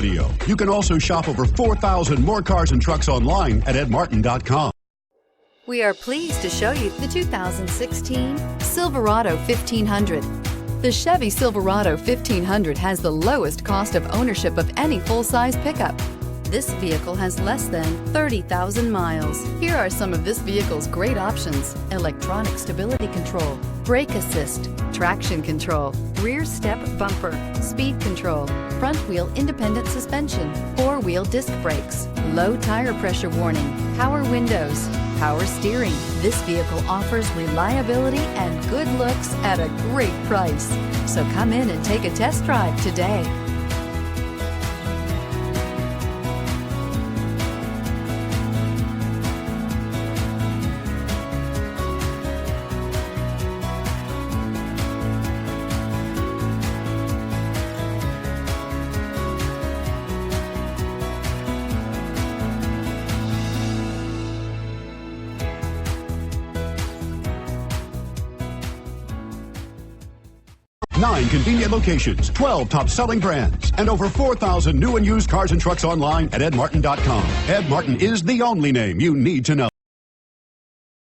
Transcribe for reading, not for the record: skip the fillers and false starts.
video. You can also shop over 4,000 more cars and trucks online at edmartin.com. We are pleased to show you the 2016 Silverado 1500. The Chevy Silverado 1500 has the lowest cost of ownership of any full-size pickup. This vehicle has less than 30,000 miles. Here are some of this vehicle's great options: electronic stability control, brake assist, traction control, rear step bumper, speed control, front wheel independent suspension, four-wheel disc brakes, low tire pressure warning, power windows, power steering. This vehicle offers reliability and good looks at a great price. So come in and take a test drive today. Nine convenient locations, 12 top-selling brands, and over 4,000 new and used cars and trucks online at edmartin.com. Ed Martin is the only name you need to know.